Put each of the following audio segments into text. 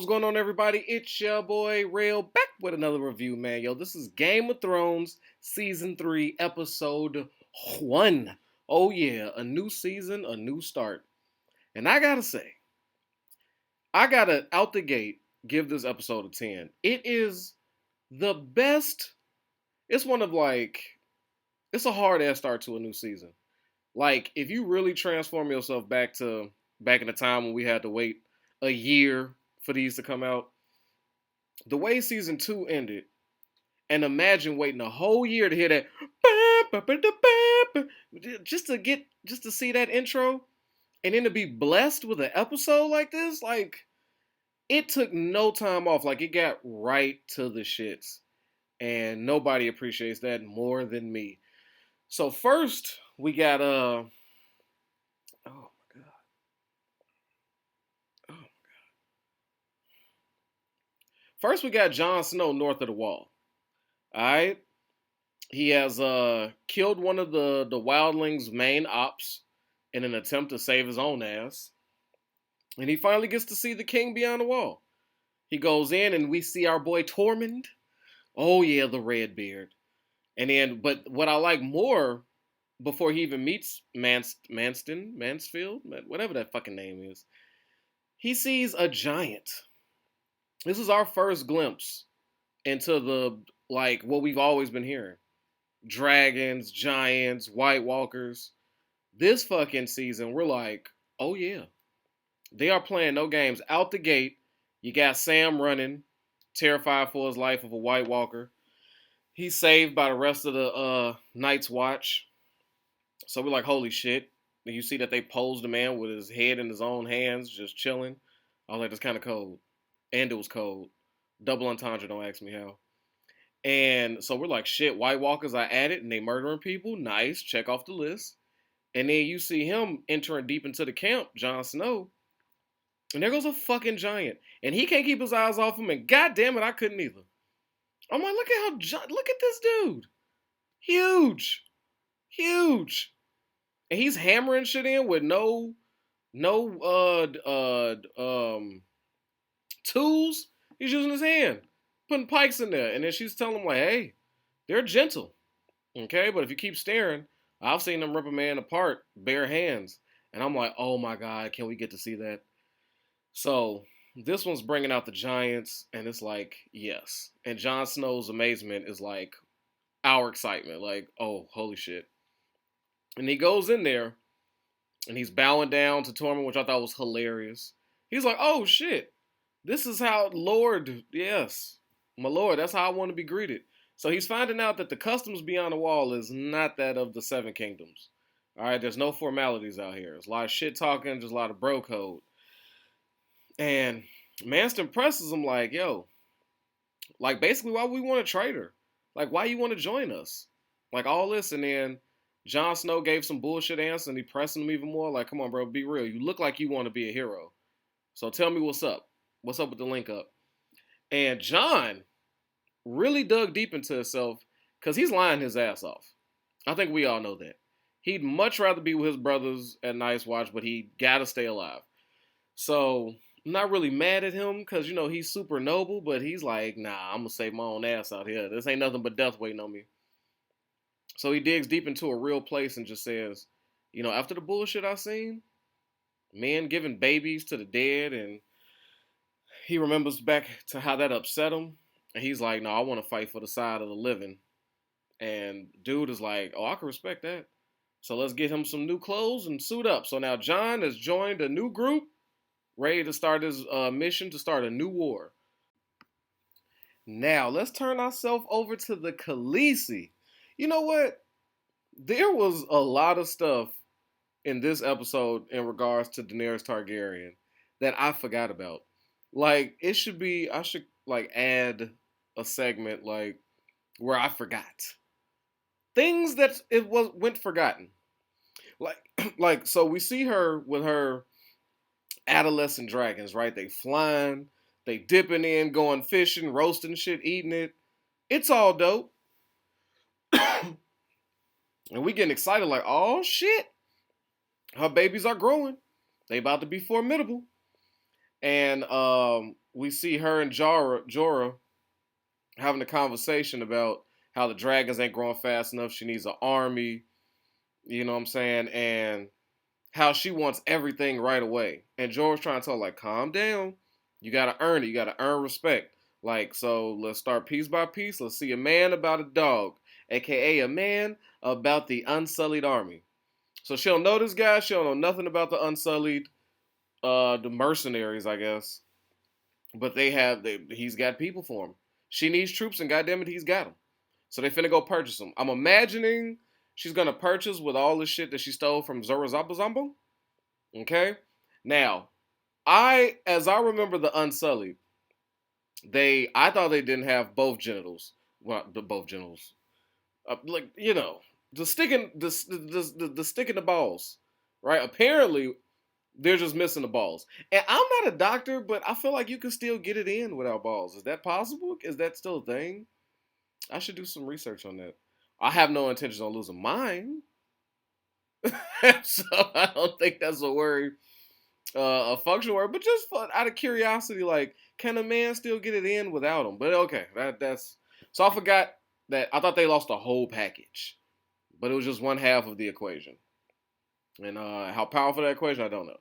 What's going on, everybody? It's your boy Rail back with another review, man. Yo, this is Game of Thrones Season 3, Episode 1. Oh yeah, a new season, a new start. And I gotta say, I gotta out the gate give this episode a 10. It is the best. It's one of it's a hard ass start to a new season. Like, if you really transform yourself back in the time when we had to wait a year for these to come out, the way season 2 ended, and imagine waiting a whole year to hear that just to see that intro, and then to be blessed with an episode like this, like it took no time off. Like, it got right to the shits. And nobody appreciates that more than me. So first we got oh my god. Oh. First we got Jon Snow north of the wall. Alright? He has killed one of the wildlings' main ops in an attempt to save his own ass. And he finally gets to see the king beyond the wall. He goes in and we see our boy Tormund. Oh yeah, the red beard. And then, but what I like more, before he even meets Mansfield, whatever that fucking name is, he sees a giant. This is our first glimpse into what we've always been hearing. Dragons, giants, White Walkers. This fucking season, we're like, oh yeah. They are playing no games. Out the gate, you got Sam running, terrified for his life of a White Walker. He's saved by the rest of the Night's Watch. So we're like, holy shit. And you see that they posed a man with his head in his own hands, just chilling. I was like, that's kind of cold. And it was cold. Double entendre, don't ask me how. And so we're like, shit, White Walkers are at it and they murdering people. Nice, check off the list. And then you see him entering deep into the camp, Jon Snow. And there goes a fucking giant. And he can't keep his eyes off him. And god damn it, I couldn't either. I'm like, look at this dude. Huge. Huge. And he's hammering shit in with no tools. He's using his hand, putting pikes in there. And then she's telling him, like, hey, they're gentle. Okay, but if you keep staring, I've seen them rip a man apart, bare hands. And I'm like, oh my God, can we get to see that? So this one's bringing out the giants, and it's like, yes. And Jon Snow's amazement is like our excitement. Like, oh, holy shit. And he goes in there, and he's bowing down to Tormund, which I thought was hilarious. He's like, oh shit. This is how Lord, yes, my Lord, that's how I want to be greeted. So he's finding out that the customs beyond the wall is not that of the Seven Kingdoms. All right, there's no formalities out here. There's a lot of shit talking, just a lot of bro code. And Manston presses him like, yo, like basically why we want a traitor? Like, why you want to join us? Like all this. And then Jon Snow gave some bullshit answer and he pressing him even more. Like, come on, bro, be real. You look like you want to be a hero. So tell me what's up. What's up with the link up? And Jon really dug deep into himself because he's lying his ass off. I think we all know that. He'd much rather be with his brothers at Night's Watch, but he gotta stay alive. So I'm not really mad at him because, you know, he's super noble, but he's like, nah, I'm going to save my own ass out here. This ain't nothing but death waiting on me. So he digs deep into a real place and just says, you know, after the bullshit I've seen, men giving babies to the dead, and he remembers back to how that upset him. And he's like, no, I want to fight for the side of the living. And dude is like, oh, I can respect that. So let's get him some new clothes and suit up. So now Jon has joined a new group, ready to start his mission to start a new war. Now, let's turn ourselves over to the Khaleesi. You know what? There was a lot of stuff in this episode in regards to Daenerys Targaryen that I forgot about. Like, I should like add a segment like where I forgot things that went forgotten. Like so we see her with her adolescent dragons, right? They flying, they dipping in, going fishing, roasting shit, eating it. It's all dope. And we getting excited like, oh shit, her babies are growing. They about to be formidable. And we see her and Jorah having a conversation about how the dragons ain't growing fast enough. She needs an army. You know what I'm saying? And how she wants everything right away. And Jorah's trying to tell her, like, calm down. You gotta earn it. You gotta earn respect. Like, so let's start piece by piece. Let's see a man about a dog, aka a man about the Unsullied army. So she don't know this guy. She don't know nothing about the Unsullied, the mercenaries, I guess. But he's got people for him. She needs troops, and goddamn it, he's got them. So they finna go purchase them. I'm imagining she's gonna purchase with all the shit that she stole from Zorazabazambo. Okay. Now, as I remember the Unsullied, I thought they didn't have both genitals. Well, both genitals. Like, the sticking the stick in the balls, right? Apparently, they're just missing the balls. And I'm not a doctor, but I feel like you can still get it in without balls. Is that possible? Is that still a thing? I should do some research on that. I have no intention on losing mine, so I don't think that's a word, a functional word. But just out of curiosity, like, can a man still get it in without them? But okay, that's so I forgot that I thought they lost the whole package, but it was just one half of the equation. And how powerful that equation, I don't know.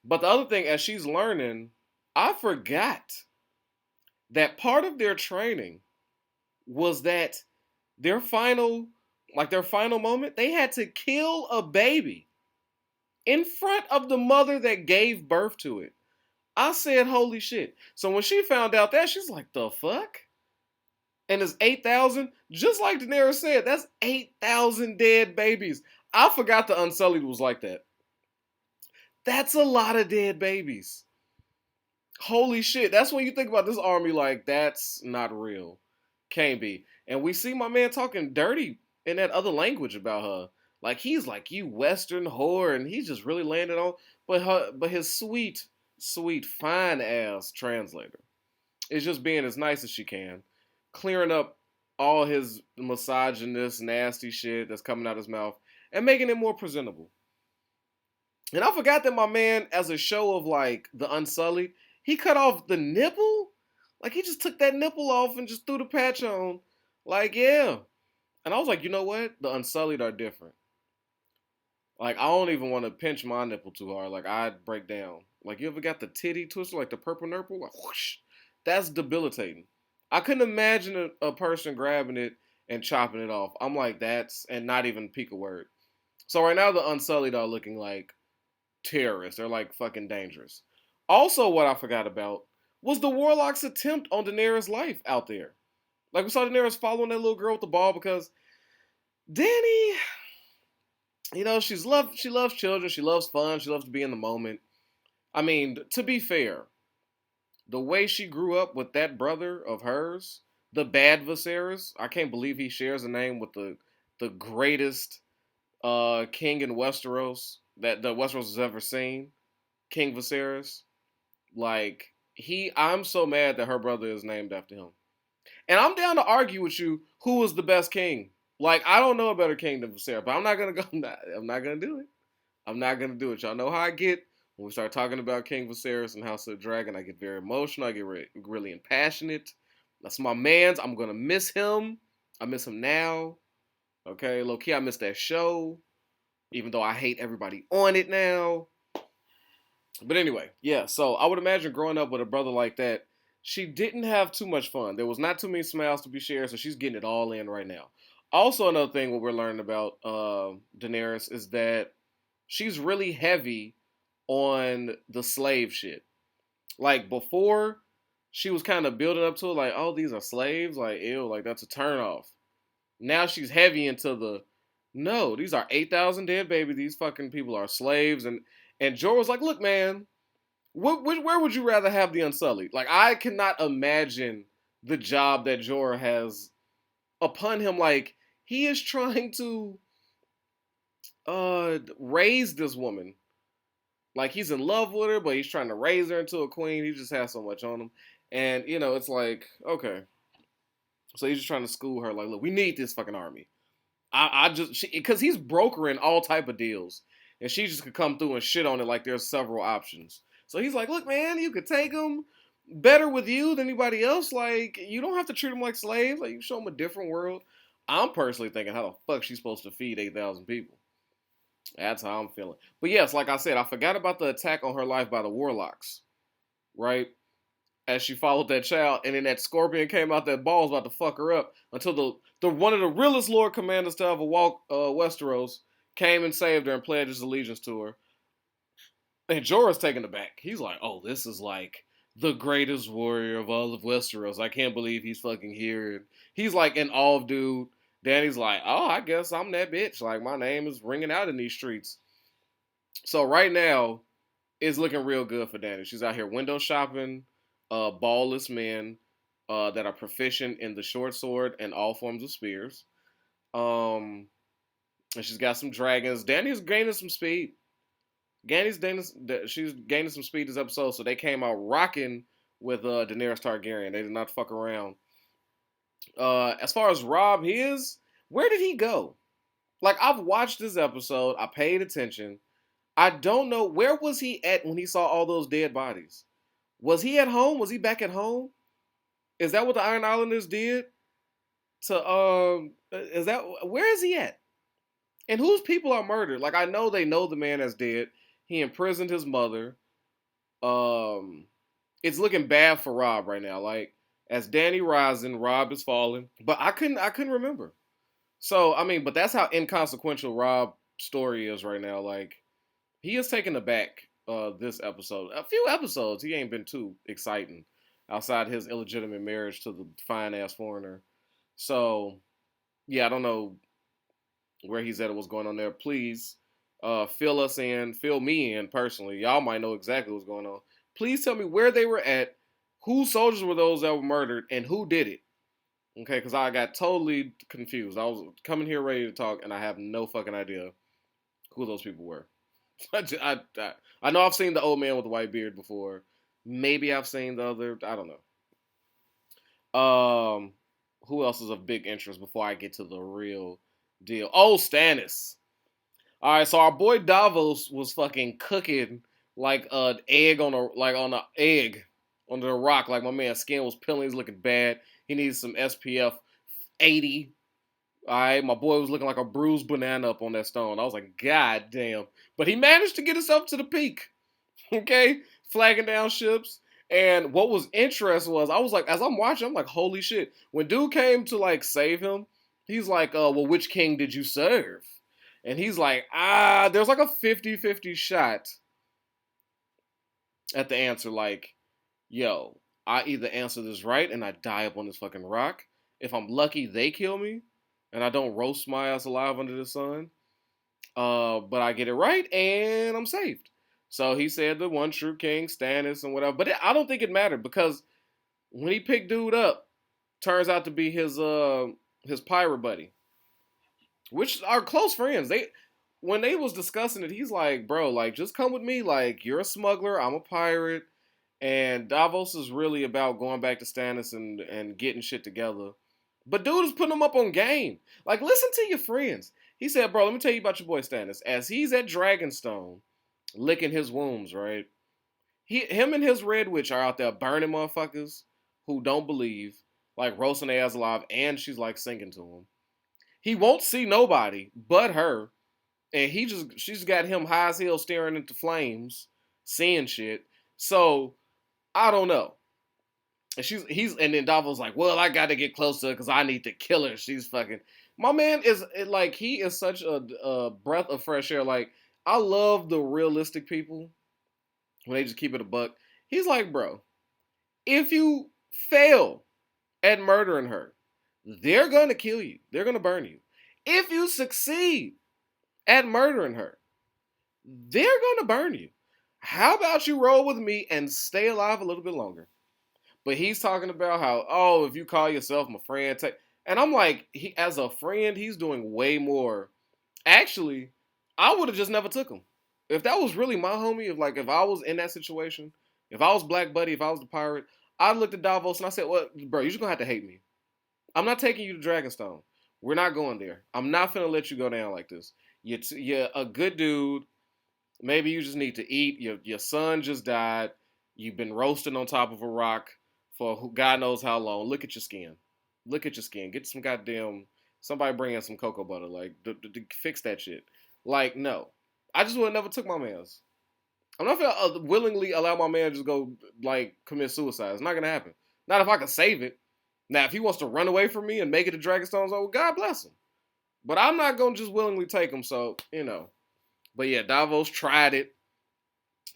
But the other thing, as she's learning, I forgot that part of their training was that their final moment, they had to kill a baby in front of the mother that gave birth to it. I said, holy shit. So when she found out that, she's like, the fuck? And it's 8,000? Just like Daenerys said, that's 8,000 dead babies. I forgot the Unsullied was like that. That's a lot of dead babies. Holy shit. That's when you think about this army like, that's not real. Can't be. And we see my man talking dirty in that other language about her. Like, he's like, you Western whore, and he's just really landed on. But his sweet, fine ass translator is just being as nice as she can, clearing up all his misogynist, nasty shit that's coming out his mouth, and making it more presentable. And I forgot that my man, as a show of like the Unsullied, he cut off the nipple. Like, he just took that nipple off and just threw the patch on. Like, yeah. And I was like, you know what? The Unsullied are different. Like, I don't even want to pinch my nipple too hard. Like, I'd break down. Like, you ever got the titty twister, like the purple nipple? Like, whoosh. That's debilitating. I couldn't imagine a person grabbing it and chopping it off. I'm like, and not even peak a word. So right now, the Unsullied are looking like terrorists. They're like fucking dangerous. Also, what I forgot about was the Warlock's attempt on Daenerys' life out there. Like, we saw Daenerys following that little girl with the ball because Dany, she loves children, she loves fun, she loves to be in the moment. I mean, to be fair, the way she grew up with that brother of hers, the bad Viserys, I can't believe he shares a name with the greatest king in Westeros that the Westeros has ever seen, King Viserys. Like, I'm so mad that her brother is named after him. And I'm down to argue with you who was the best king. Like, I don't know a better king than Viserys, but I'm not gonna do it. I'm not gonna do it. Y'all know how I get when we start talking about King Viserys and House of the Dragon. I get very emotional. I get really impassionate. That's my man's. I'm gonna miss him. I miss him now. Okay, low key, I miss that show, even though I hate everybody on it now. But anyway, yeah, so I would imagine growing up with a brother like that, she didn't have too much fun. There was not too many smiles to be shared, so she's getting it all in right now. Also, another thing what we're learning about Daenerys is that she's really heavy on the slave shit. Like, before, she was kind of building up to it, like, oh, these are slaves? Like, ew, like, that's a turnoff. Now she's heavy into no, these are 8,000 dead babies. These fucking people are slaves. And Jorah was like, look, man, where would you rather have the Unsullied? Like, I cannot imagine the job that Jorah has upon him. Like, he is trying to raise this woman. Like, he's in love with her, but he's trying to raise her into a queen. He just has so much on him. And, it's like, okay. So he's just trying to school her. Like, look, we need this fucking army. Because he's brokering all type of deals. And she just could come through and shit on it like there's several options. So he's like, look, man, you could take them better with you than anybody else. Like, you don't have to treat them like slaves. Like, you show them a different world. I'm personally thinking, how the fuck she's supposed to feed 8,000 people? That's how I'm feeling. But yes, like I said, I forgot about the attack on her life by the warlocks, right? As she followed that child, and then that scorpion came out that ball was about to fuck her up until the one of the realest Lord Commanders to ever walk Westeros came and saved her and pledged his allegiance to her. And Jorah's taken aback. He's like, oh, this is like the greatest warrior of all of Westeros. I can't believe he's fucking here. He's like in awe of dude. Danny's like, oh, I guess I'm that bitch. Like, my name is ringing out in these streets. So right now, it's looking real good for Danny. She's out here window shopping, ballless men that are proficient in the short sword and all forms of spears. And she's got some dragons. Danny's gaining some speed. She's gaining some speed this episode, so they came out rocking with Daenerys Targaryen. They did not fuck around. As far as Robb, where did he go? Like, I've watched this episode, I paid attention. I don't know, where was he at when he saw all those dead bodies? Was he at home? Was he back at home? Is that what the Iron Islanders did? Where is he at? And whose people are murdered? Like, I know they know the man that's dead. He imprisoned his mother. It's looking bad for Robb right now. Like, as Danny rising, Robb is falling. But I couldn't remember. So, I mean, but that's how inconsequential Robb's story is right now. Like, he is taken aback this episode. A few episodes, he ain't been too exciting outside his illegitimate marriage to the fine-ass foreigner. So, yeah, I don't know where he's at or what's going on there. Please fill me in personally. Y'all might know exactly what's going on. Please tell me where they were at, whose soldiers were those that were murdered, and who did it. Okay, because I got totally confused. I was coming here ready to talk, and I have no fucking idea who those people were. I know I've seen the old man with the white beard before. Maybe I've seen the other. I don't know. Who else is of big interest before I get to the real deal? Oh, Stannis. All right, so our boy Davos was fucking cooking like an egg on an egg under the rock. Like, my man's skin was peeling. He's looking bad. He needs some SPF 80. All right, my boy was looking like a bruised banana up on that stone. I was like, God damn. But he managed to get himself to the peak. Okay? Flagging down ships. And what was interesting was, I was like, as I'm watching, I'm like, holy shit. When dude came to, like, save him, he's like, well, which king did you serve? And he's like, there's like a 50-50 shot at the answer. Like, yo, I either answer this right and I die up on this fucking rock. If I'm lucky, they kill me and I don't roast my ass alive under the sun. But I get it right and I'm saved. So he said the one true king, Stannis and whatever. But I don't think it mattered because when he picked dude up, turns out to be his pirate buddy, which are close friends. When they was discussing it, he's like, bro, like, just come with me. Like, you're a smuggler, I'm a pirate. And Davos is really about going back to Stannis and getting shit together. But dude is putting him up on game. Like, listen to your friends. He said, bro, let me tell you about your boy Stannis. As he's at Dragonstone, licking his wounds, right? Him and his Red Witch are out there burning motherfuckers who don't believe, like roasting their ass alive, and she's like singing to him. He won't see nobody but her, and she's got him high as hell staring into flames, seeing shit. So I don't know. And then Davos like, well, I gotta get closer because I need to kill her. She's fucking. My man is like, he is such a breath of fresh air. Like, I love the realistic people when they just keep it a buck. He's like, bro, if you fail at murdering her, they're gonna kill you. They're gonna burn you. If you succeed at murdering her, they're gonna burn you. How about you roll with me and stay alive a little bit longer? But he's talking about how, oh, if you call yourself my friend, and I'm like, as a friend, he's doing way more. Actually, I would have just never took him. If that was really my homie, if I was in that situation, if I was Black Buddy, if I was the pirate, I looked at Davos and I said, well, bro, you're just going to have to hate me. I'm not taking you to Dragonstone. We're not going there. I'm not finna let you go down like this. You're a good dude. Maybe you just need to eat. Your son just died. You've been roasting on top of a rock for God knows how long. Look at your skin. Look at your skin. Get some goddamn somebody bring in some cocoa butter. Like fix that shit. Like no, I just would have never took my man's. I'm not gonna willingly allow my man to just go like commit suicide. It's not gonna happen. Not if I can save it. Now, if he wants to run away from me and make it to Dragonstone's, oh, God bless him. But I'm not gonna just willingly take him. So you know. But yeah, Davos tried it.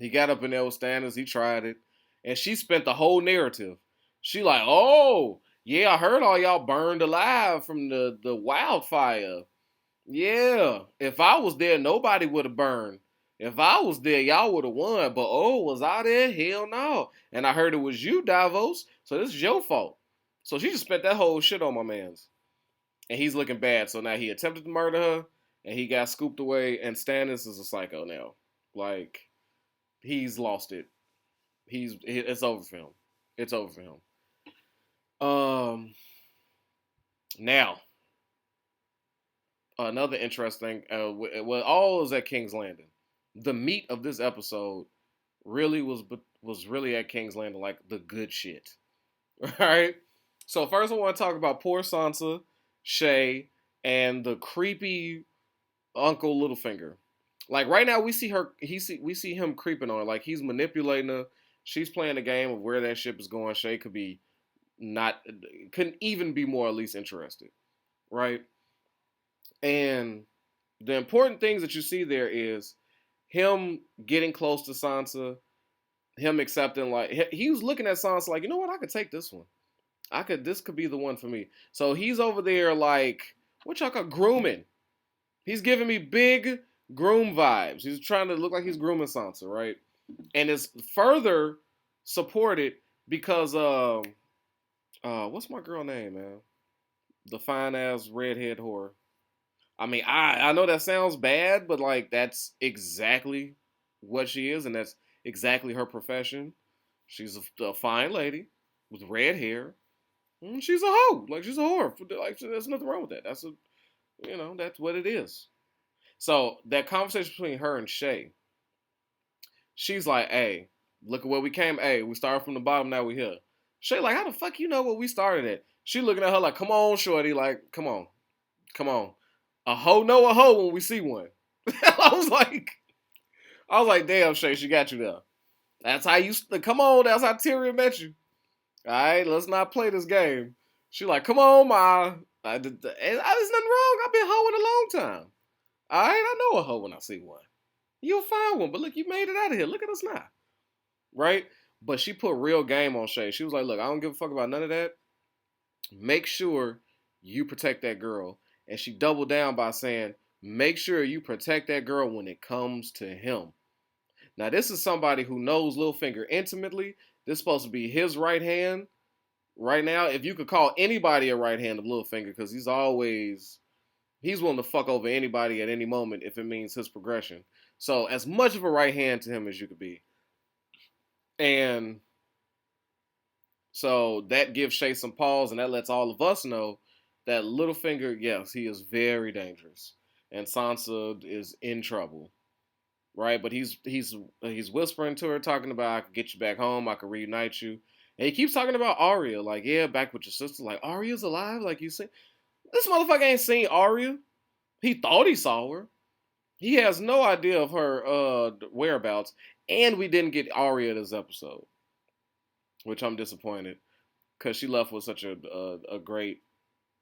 He got up in there with Stannis. He tried it, and she spent the whole narrative. She like, oh yeah, I heard all y'all burned alive from the wildfire. Yeah, if I was there, nobody would have burned. If I was there, y'all would have won. But oh, was I there? Hell no. And I heard it was you, Davos. So this is your fault. So she just spent that whole shit on my man's. And he's looking bad. So now he attempted to murder her, and he got scooped away. And Stannis is a psycho now. Like, he's lost it. It's over for him. It's over for him. Now, another interesting, well, all is at King's Landing. The meat of this episode really was really at King's Landing, like the good shit. Right? So first I want to talk about poor Sansa, Shay, and the creepy Uncle Littlefinger. Like right now we see we see him creeping on her. Like he's manipulating her. She's playing the game of where that ship is going. Shay couldn't even be more at least interested. Right? And the important things that you see there is him getting close to Sansa, him accepting like he was looking at Sansa like, you know what, I could take this one. This could be the one for me. So he's over there like, what y'all call grooming. He's giving me big groom vibes. He's trying to look like he's grooming Sansa, right? And it's further supported because what's my girl name, man? The fine ass redhead whore. I mean, I know that sounds bad, but like that's exactly what she is, and that's exactly her profession. She's a fine lady with red hair. She's a hoe. Like she's a whore. Like there's nothing wrong with that. That's what it is. So that conversation between her and Shay, she's like, "Hey, look at where we came. Hey, we started from the bottom. Now we here." Shay like, "How the fuck you know where we started at?" She looking at her like, "Come on, shorty. Like, come on, come on. A hoe know a hoe when we see one." I was like, damn, Shay, she got you there. That's how you come on. That's how Tyrion met you. All right, let's not play this game. She like, come on, ma. There's nothing wrong. I've been hoeing a long time. All right, I know a hoe when I see one. You'll find one, but look, you made it out of here. Look at us now, right? But she put real game on Shay. She was like, look, I don't give a fuck about none of that. Make sure you protect that girl. And she doubled down by saying, make sure you protect that girl when it comes to him. Now, this is somebody who knows Littlefinger intimately. This is supposed to be his right hand. Right now, if you could call anybody a right hand of Littlefinger, because he's willing to fuck over anybody at any moment if it means his progression. So, as much of a right hand to him as you could be. And so that gives Shay some pause, and that lets all of us know that Littlefinger, yes, he is very dangerous, and Sansa is in trouble, right? But he's whispering to her, talking about, I could get you back home, I could reunite you, and he keeps talking about Arya, like, yeah, back with your sister, like Arya's alive, like you see, this motherfucker ain't seen Arya. He thought he saw her. He has no idea of her whereabouts, and we didn't get Arya this episode, which I'm disappointed because she left with such a great.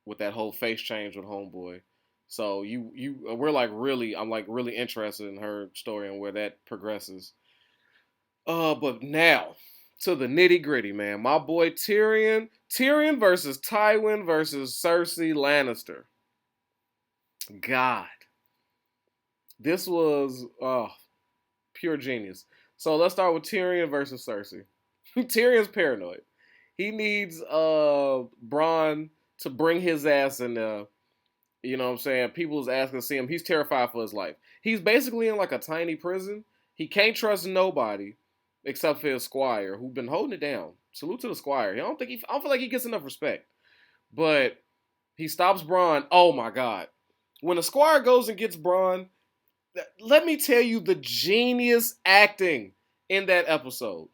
With that whole face change with Homeboy. So we're like really, I'm like really interested in her story and where that progresses. But now to the nitty gritty, man. My boy Tyrion versus Tywin versus Cersei Lannister. God, this was pure genius. So let's start with Tyrion versus Cersei. Tyrion's paranoid. He needs Bronn to bring his ass in there. You know what I'm saying? People's asking to see him. He's terrified for his life. He's basically in like a tiny prison. He can't trust nobody except for his squire, who's been holding it down. Salute to the squire. I don't feel like he gets enough respect. But he stops Bronn. Oh my God. When the squire goes and gets Bronn, Let me tell you the genius acting in that episode.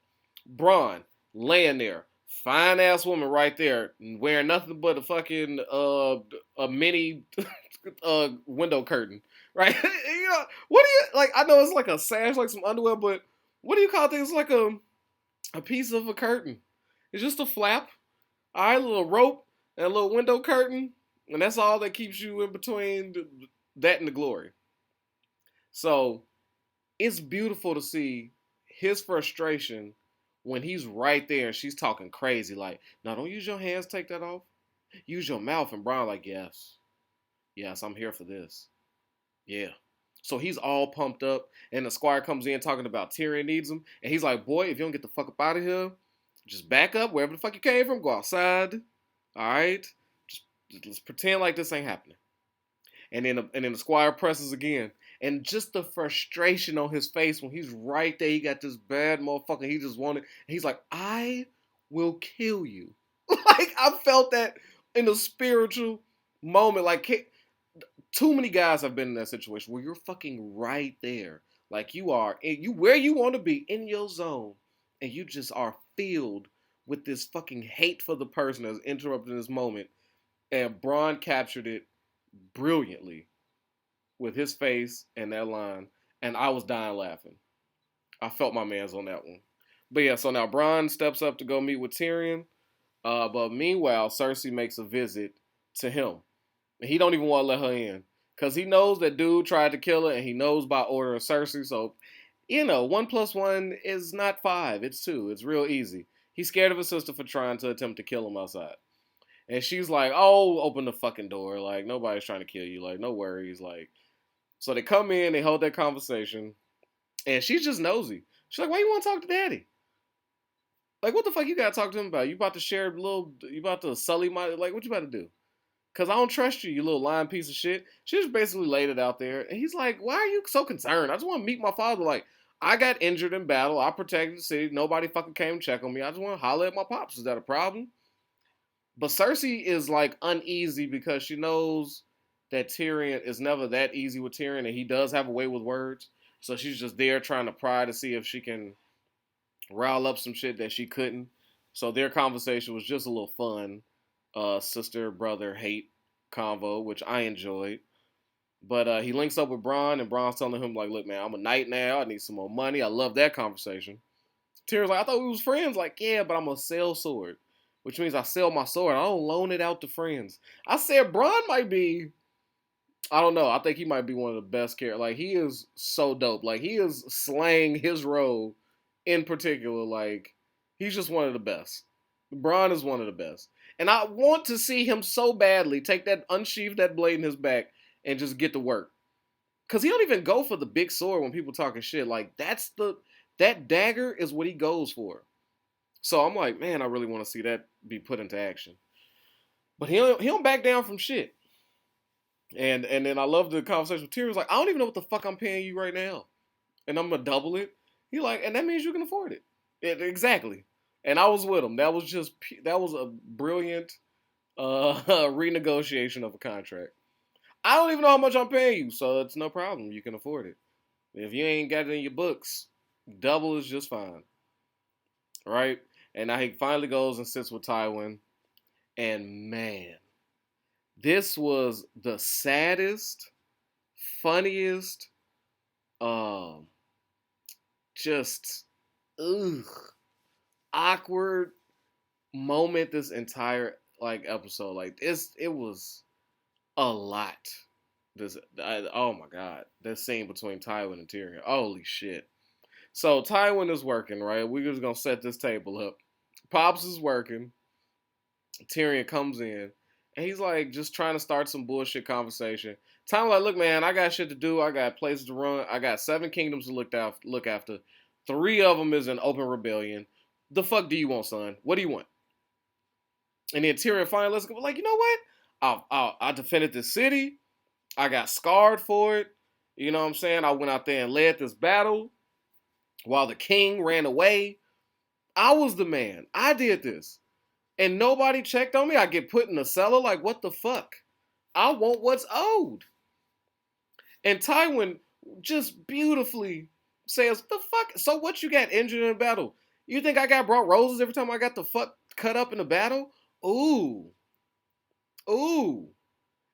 Braun laying there, fine ass woman right there, wearing nothing but a fucking a mini window curtain, right? You know what do you like? I know it's like a sash, like some underwear, but what do you call things? Like a piece of a curtain. It's just a flap. All right, a little rope and a little window curtain, and that's all that keeps you in between that and the glory. So it's beautiful to see his frustration when he's right there and she's talking crazy. Like, no, don't use your hands, take that off. Use your mouth. And Brian, like, yes, yes, I'm here for this. Yeah. So he's all pumped up, and the squire comes in talking about Tyrion needs him, and he's like, boy, if you don't get the fuck up out of here, just back up wherever the fuck you came from, go outside. All right, just let's pretend like this ain't happening. And then the squire presses again, and just the frustration on his face when he's right there. He got this bad motherfucker. He just wanted. He's like, I will kill you. Like I felt that in a spiritual moment. Like too many guys have been in that situation where you're fucking right there, like you are, you where you want to be in your zone, and you just are filled with this fucking hate for the person that's interrupting this moment. And Braun captured it brilliantly with his face and that line, and I was dying laughing. I felt my man's on that one. But yeah, so now Bronn steps up to go meet with Tyrion. But meanwhile, Cersei makes a visit to him. And he don't even want to let her in. Because he knows that dude tried to kill her, and he knows by order of Cersei. So, 1+1 is not 5. It's 2. It's real easy. He's scared of his sister for trying to attempt to kill him outside. And she's like, oh, open the fucking door. Like, nobody's trying to kill you. Like, no worries. Like, so they come in, they hold that conversation. And she's just nosy. She's like, why you want to talk to daddy? Like, what the fuck you got to talk to him about? You about to share you about to sully my, like, what you about to do? Because I don't trust you, you little lying piece of shit. She just basically laid it out there. And he's like, why are you so concerned? I just want to meet my father. Like, I got injured in battle. I protected the city. Nobody fucking came to check on me. I just want to holler at my pops. Is that a problem? But Cersei is, like, uneasy because she knows that Tyrion is never that easy with Tyrion. And he does have a way with words. So she's just there trying to pry to see if she can rile up some shit that she couldn't. So their conversation was just a little fun. Sister brother hate convo, which I enjoyed. But he links up with Bronn, and Bronn's telling him, like, look, man, I'm a knight now. I need some more money. I love that conversation. Tyrion's like, I thought we was friends. Like, yeah, but I'm a sell sword, which means I sell my sword. I don't loan it out to friends. I said Bronn might be, I don't know. I think he might be one of the best characters. Like, he is so dope. Like, he is slaying his role in particular. Like, he's just one of the best. Bronn is one of the best. And I want to see him so badly take that, unsheath that blade in his back and just get to work. Because he don't even go for the big sword when people talking shit. Like, that dagger is what he goes for. So I'm like, man, I really want to see that be put into action. But he don't back down from shit. And then I love the conversation with Tyrion's like, I don't even know what the fuck I'm paying you right now. And I'm going to double it. He like, and that means you can afford it. Exactly. And I was with him. That was a brilliant renegotiation of a contract. I don't even know how much I'm paying you, so it's no problem. You can afford it. If you ain't got it in your books, double is just fine. Right? And now he finally goes and sits with Tywin. And man, this was the saddest, funniest, just awkward moment this entire episode. Like it was a lot. Oh my god, that scene between Tywin and Tyrion. Holy shit. So Tywin is working, right? We're just gonna set this table up. Pops is working. Tyrion comes in, and he's like just trying to start some bullshit conversation. Tywin's like, look, man, I got shit to do. I got places to run. I got 7 kingdoms to look after. 3 of them is in open rebellion. The fuck do you want, son? What do you want? And then Tyrion finally lets go. Like, you know what? I defended this city. I got scarred for it. You know what I'm saying? I went out there and led this battle while the king ran away. I was the man. I did this. And nobody checked on me. I get put in a cellar. Like, what the fuck? I want what's owed. And Tywin just beautifully says, "The fuck? So what? You got injured in a battle? You think I got brought roses every time I got the fuck cut up in a battle? Ooh, ooh."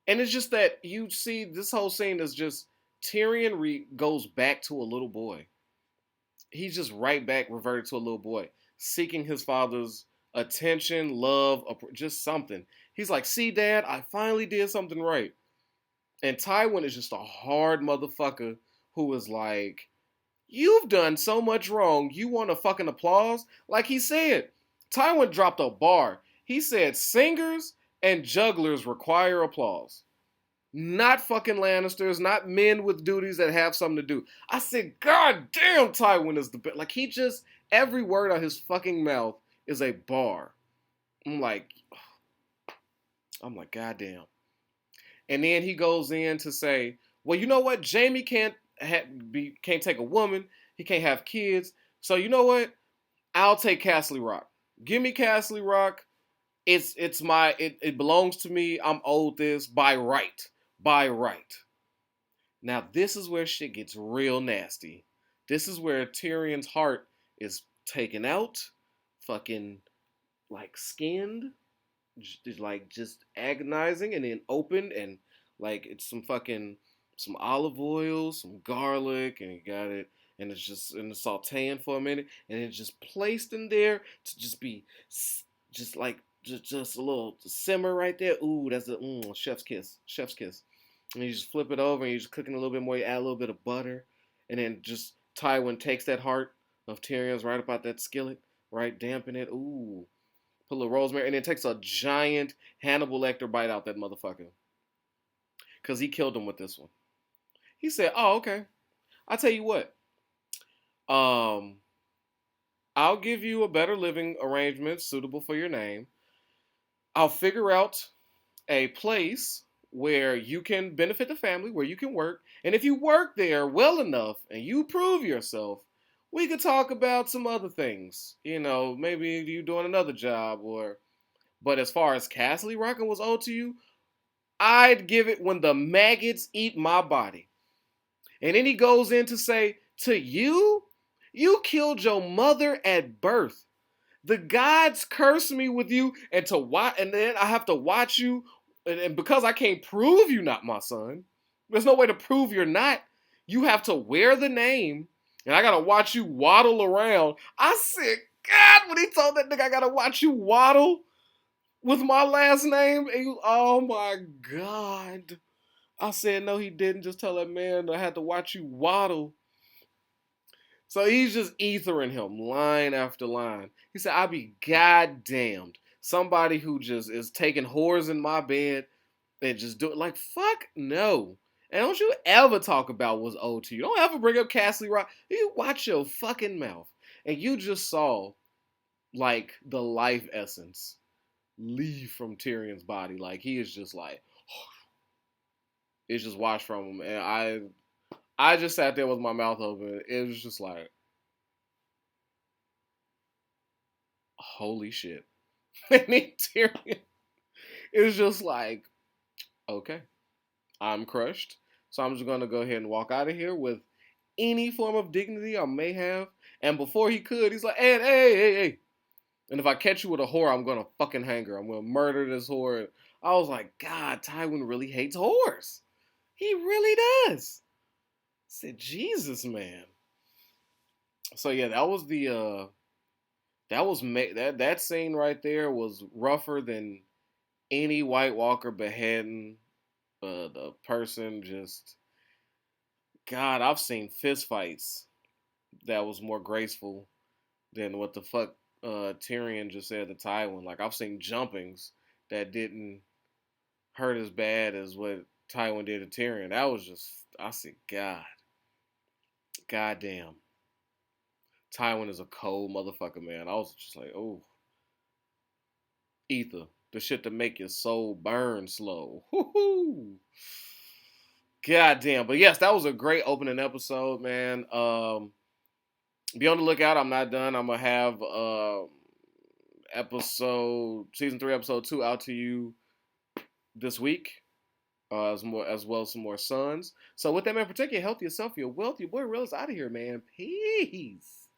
And it's just that you see this whole scene is just goes back to a little boy. He's just right back reverted to a little boy, seeking his father's attention, love, just something. He's like, "See, Dad, I finally did something right." And Tywin is just a hard motherfucker who is like, "You've done so much wrong. You want a fucking applause?" Like he said, Tywin dropped a bar. He said, "Singers and jugglers require applause. Not fucking Lannisters, not men with duties that have something to do." I said, "God damn, Tywin is the best." Like he just, every word out his fucking mouth is a bar. I'm like, God damn. And then he goes in to say, "Well, you know what? Jamie can't take a woman. He can't have kids. So you know what? I'll take Castle Rock. Give me Castle Rock. It belongs to me. I'm owed this by right. By right." Now this is where shit gets real nasty. This is where Tyrion's heart is taken out, fucking like skinned, like just agonizing, and then opened, and like it's some olive oil, some garlic, and you got it, and it's just in the sauteing for a minute, and it's just placed in there to just be just like just a little simmer right there. Ooh, that's a chef's kiss, chef's kiss. And you just flip it over, and you're just cooking a little bit more. You add a little bit of butter, and then just Tywin takes that heart of Tyrion's right about that skillet, right, dampen it. Ooh, put a little rosemary, and then takes a giant Hannibal Lecter bite out that motherfucker. Because he killed him with this one. He said, "Oh, okay. I'll tell you what. Um, I'll give you a better living arrangement suitable for your name. I'll figure out a place where you can benefit the family, where you can work. And if you work there well enough and you prove yourself, we could talk about some other things. You know, maybe you doing another job or but as far as Castle Rockin' was owed to you, I'd give it when the maggots eat my body." And then he goes in to say, "To you, you killed your mother at birth. The gods curse me with you, and then I have to watch you, and because I can't prove you not my son, there's no way to prove you're not. You have to wear the name, and I gotta watch you waddle around." I said, God, when he told that nigga I gotta watch you waddle with my last name, oh my God. I said, no, he didn't. Just tell that man I had to watch you waddle. So he's just ethering him line after line. He said, "I'll be goddamned. Somebody who just is taking whores in my bed and just do it." Like, fuck no. And don't you ever talk about what's owed to you. Don't ever bring up Castle Rock. You watch your fucking mouth. And you just saw, like, the life essence leave from Tyrion's body. Like, he is just like, it's just washed from him. And I just sat there with my mouth open. It was just like, holy shit. And then Tyrion is just like, okay, I'm crushed. So I'm just going to go ahead and walk out of here with any form of dignity I may have. And before he could, he's like, hey. And if I catch you with a whore, I'm going to fucking hang her. I'm going to murder this whore. I was like, God, Tywin really hates whores. He really does. I said, Jesus, man. So yeah, that was that scene right there was rougher than any White Walker beheading the person. Just God, I've seen fist fights that was more graceful than what the fuck Tyrion just said to Tywin. Like I've seen jumpings that didn't hurt as bad as what Tywin did to Tyrion. That was just, I said, God damn. Tywin is a cold motherfucker, man. I was just like, oh, ether, the shit to make your soul burn slow. Woo-hoo. God damn. But yes, that was a great opening episode, man. Be on the lookout. I'm not done. I'm gonna have season 3, episode 2 out to you this week. as well as some more sons. So with that, man, protect your health, yourself, your wealth. Your boy Real is out of here, man. Peace.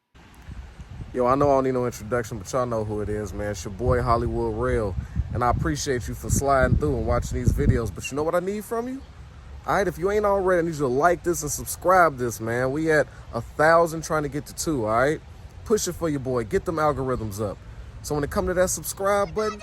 Yo, I know I don't need no introduction, but y'all know who it is, man. It's your boy Hollywood Real, and I appreciate you for sliding through and watching these videos. But you know what I need from you? All right, if you ain't already, I need you to like this and subscribe this, man. We at 1,000 trying to get to 2, all right? Push it for your boy. Get them algorithms up. So when it come to that subscribe button,